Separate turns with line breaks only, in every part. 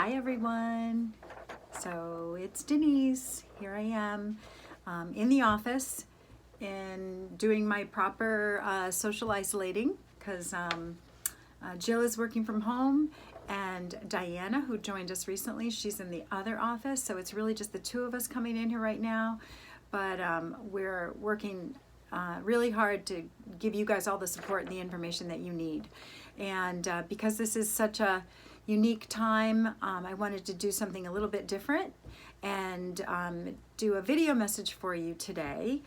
Hi everyone. So it's Denise. Here I am in the office and doing my proper social isolating because Jill is working from home and Diana, who joined us recently, she's in the other office. So it's really just the two of us coming in here right now. But we're working really hard to give you guys all the support and the information that you need. And because this is such a unique time, I wanted to do something a little bit different and do a video message for you today,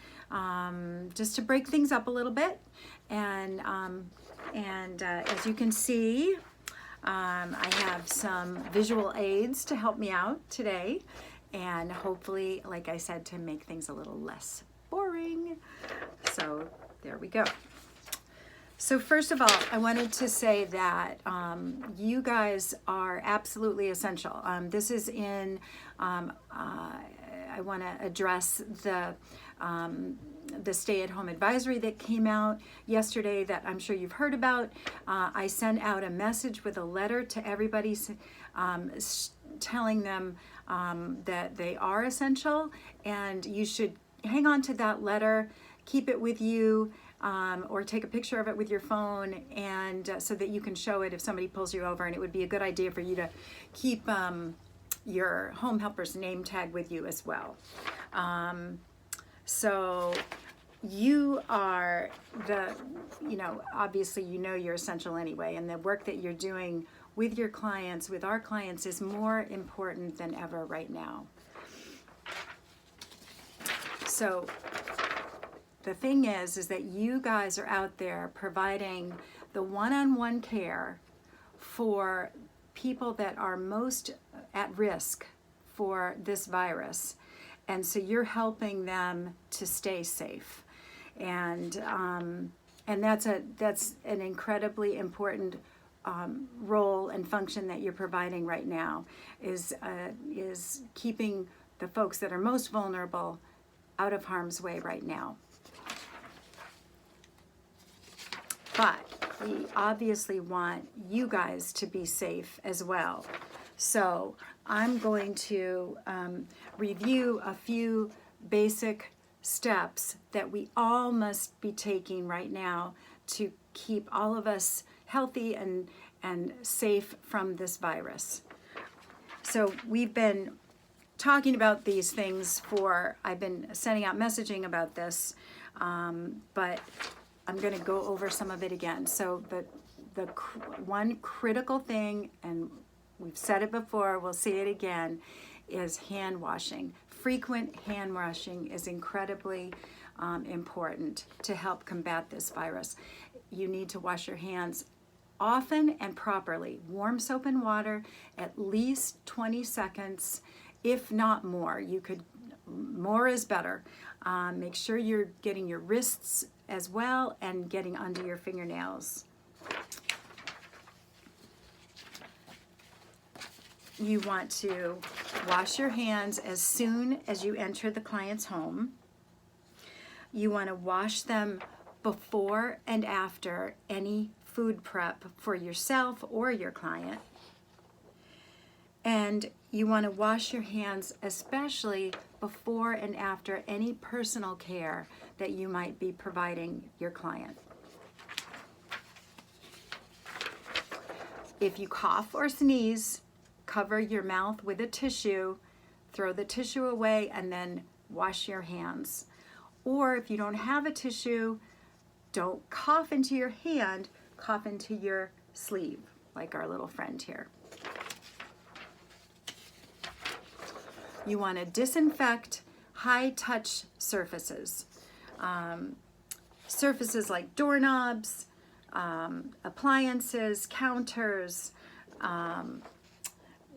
just to break things up a little bit. And as you can see, I have some visual aids to help me out today, and hopefully, like I said, to make things a little less boring. So there we go. So first of all, I wanted to say that you guys are absolutely essential. This is in, I want to address the stay-at-home advisory that came out yesterday that I'm sure you've heard about. I sent out a message with a letter to everybody telling them that they are essential, and you should hang on to that letter, keep it with you, or take a picture of it with your phone, and so that you can show it if somebody pulls you over. And it would be a good idea for you to keep your home helper's name tag with you as well. So you are obviously you're essential anyway, and the work that you're doing with your clients, with our clients, is more important than ever right now. So the thing is that you guys are out there providing the one-on-one care for people that are most at risk for this virus. And so you're helping them to stay safe. And that's an incredibly important role and function that you're providing right now, is keeping the folks that are most vulnerable out of harm's way right now. But we obviously want you guys to be safe as well. So I'm going to review a few basic steps that we all must be taking right now to keep all of us healthy and safe from this virus. So we've been talking about these things I've been sending out messaging about this, but I'm going to go over some of it again. So the one critical thing, and we've said it before, we'll say it again, is hand washing. Frequent hand washing is incredibly important to help combat this virus. You need to wash your hands often and properly. Warm soap and water, at least 20 seconds, if not more. More is better. Make sure you're getting your wrists as well and getting under your fingernails. You want to wash your hands as soon as you enter the client's home. You want to wash them before and after any food prep for yourself or your client. And you want to wash your hands especially before and after any personal care that you might be providing your client. If you cough or sneeze, cover your mouth with a tissue, throw the tissue away, and then wash your hands. Or if you don't have a tissue, don't cough into your hand, cough into your sleeve, like our little friend here. You want to disinfect high-touch surfaces. Surfaces like doorknobs, appliances, counters,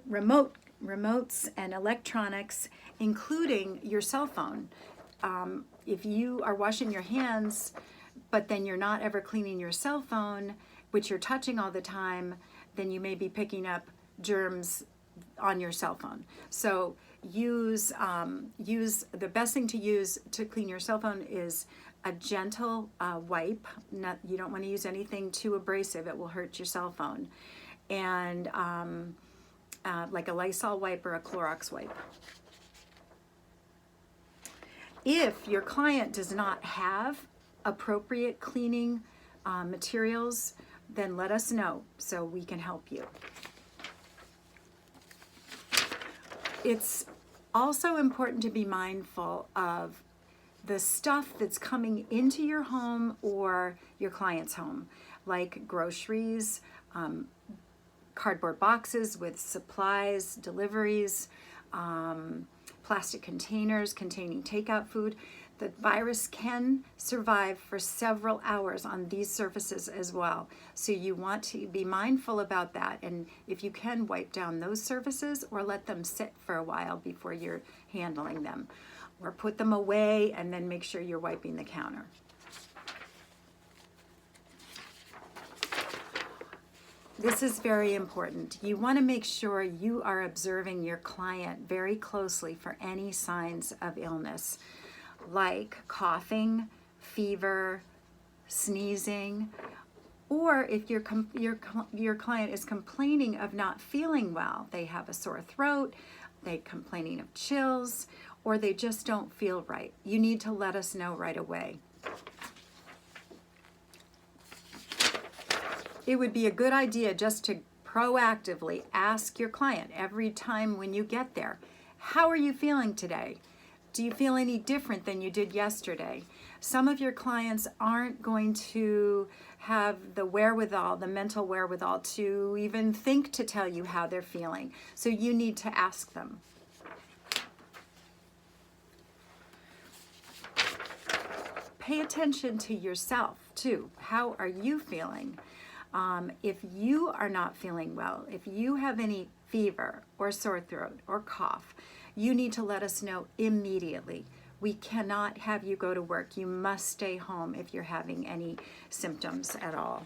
remotes and electronics, including your cell phone. If you are washing your hands, but then you're not ever cleaning your cell phone, which you're touching all the time, then you may be picking up germs on your cell phone. So use the best thing to use to clean your cell phone is a gentle wipe. You don't want to use anything too abrasive. It will hurt your cell phone. And like a Lysol wipe or a Clorox wipe. If your client does not have appropriate cleaning materials, then let us know so we can help you. It's also important to be mindful of the stuff that's coming into your home or your client's home, like groceries, cardboard boxes with supplies, deliveries, plastic containers containing takeout food. The virus can survive for several hours on these surfaces as well. So you want to be mindful about that. And if you can, wipe down those surfaces or let them sit for a while before you're handling them. Or put them away and then make sure you're wiping the counter. This is very important. You want to make sure you are observing your client very closely for any signs of illness, like coughing, fever, sneezing, or if your client is complaining of not feeling well, they have a sore throat, they're complaining of chills, or they just don't feel right. You need to let us know right away. It would be a good idea just to proactively ask your client every time when you get there, how are you feeling today? Do you feel any different than you did yesterday? Some of your clients aren't going to have the wherewithal, the mental wherewithal to even think to tell you how they're feeling. So you need to ask them. Pay attention to yourself too. How are you feeling? If you are not feeling well, if you have any fever or sore throat or cough, you need to let us know immediately. We cannot have you go to work. You must stay home if you're having any symptoms at all.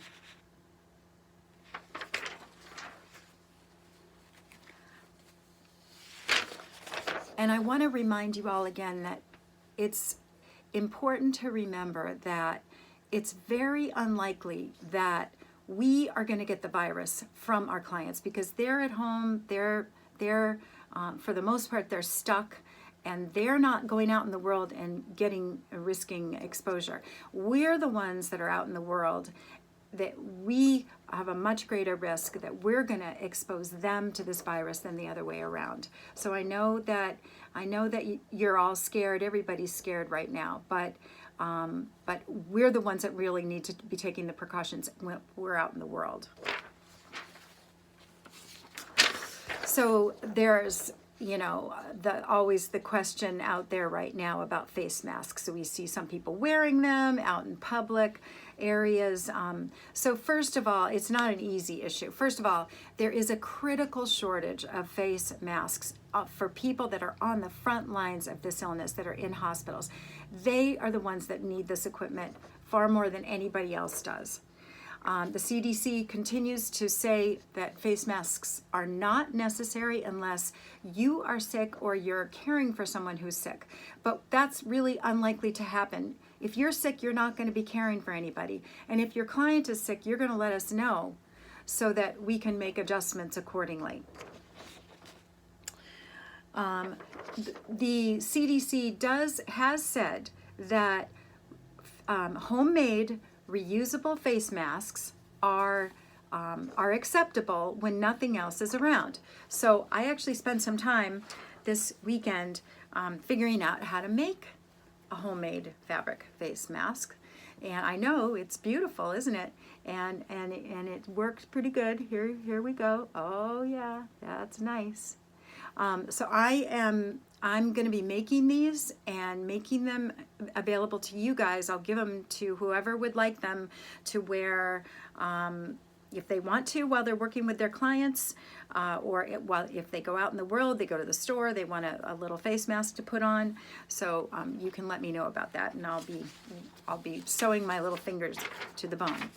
And I want to remind you all again that it's important to remember that it's very unlikely that we are going to get the virus from our clients because they're at home, they're for the most part, they're stuck and they're not going out in the world and risking exposure. We're the ones that are out in the world that we have a much greater risk that we're going to expose them to this virus than the other way around. So I know that you're all scared. Everybody's scared right now, but we're the ones that really need to be taking the precautions when we're out in the world. So there's, always the question out there right now about face masks. So we see some people wearing them out in public areas. So first of all, it's not an easy issue. First of all, there is a critical shortage of face masks for people that are on the front lines of this illness, that are in hospitals. They are the ones that need this equipment far more than anybody else does. The CDC continues to say that face masks are not necessary unless you are sick or you're caring for someone who's sick. But that's really unlikely to happen. If you're sick, you're not going to be caring for anybody. And if your client is sick, you're going to let us know so that we can make adjustments accordingly. The CDC has said that homemade reusable face masks are acceptable when nothing else is around. So I actually spent some time this weekend figuring out how to make a homemade fabric face mask, and I know it's beautiful, isn't it? And it worked pretty good. Here we go. Oh yeah, that's nice. So I'm going to be making these and making them available to you guys. I'll give them to whoever would like them to wear if they want to while they're working with their clients, or if they go out in the world, they go to the store, they want a little face mask to put on. So you can let me know about that, and I'll be sewing my little fingers to the bone.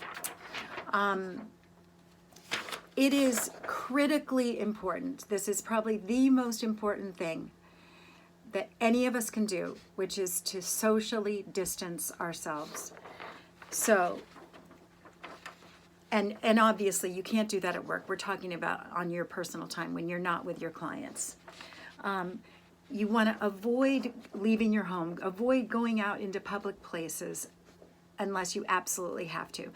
It is critically important. This is probably the most important thing that any of us can do, which is to socially distance ourselves. So And obviously you can't do that at work. We're talking about on your personal time when you're not with your clients. You want to avoid leaving your home, avoid going out into public places unless you absolutely have to.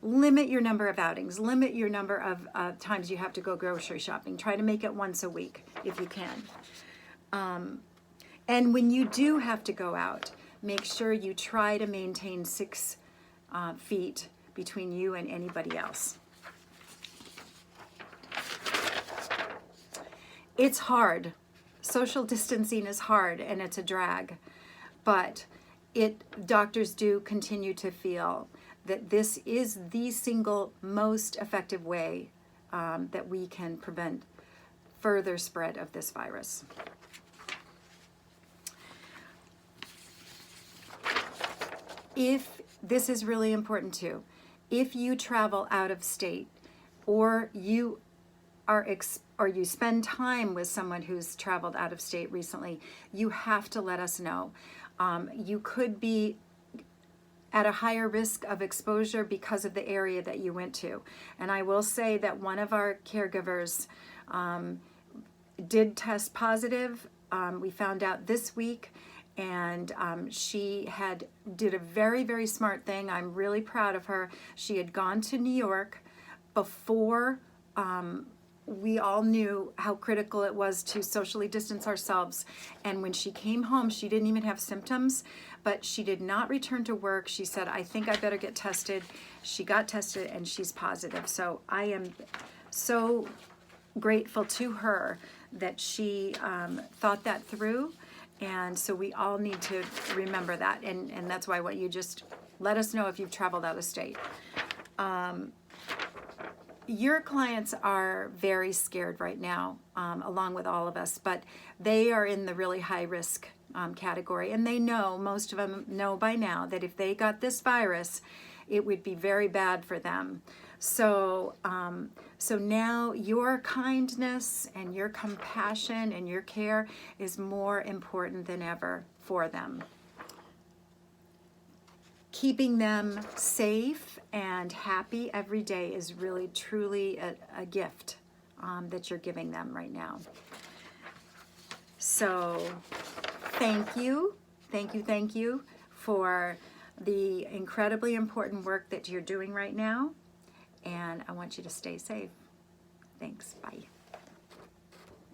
Limit your number of outings, limit your number of times you have to go grocery shopping. Try to make it once a week if you can. And when you do have to go out, make sure you try to maintain 6 feet between you and anybody else. It's hard. Social distancing is hard and it's a drag, but doctors do continue to feel that this is the single most effective way that we can prevent further spread of this virus. This is really important too. If you travel out of state, or you you spend time with someone who's traveled out of state recently, you have to let us know. You could be at a higher risk of exposure because of the area that you went to. And I will say that one of our caregivers did test positive. We found out this week, and she did a very, very smart thing. I'm really proud of her. She had gone to New York before we all knew how critical it was to socially distance ourselves. And when she came home, she didn't even have symptoms, but she did not return to work. She said, I think I better get tested. She got tested and she's positive. So I am so grateful to her that she thought that through. And so we all need to remember that. And that's why I want you just let us know if you've traveled out of state. Your clients are very scared right now, along with all of us, but they are in the really high risk category. And they know, most of them know by now, that if they got this virus, it would be very bad for them. So, so now your kindness and your compassion and your care is more important than ever for them. Keeping them safe and happy every day is really, truly a gift that you're giving them right now. So thank you for the incredibly important work that you're doing right now. And I want you to stay safe. Thanks. Bye.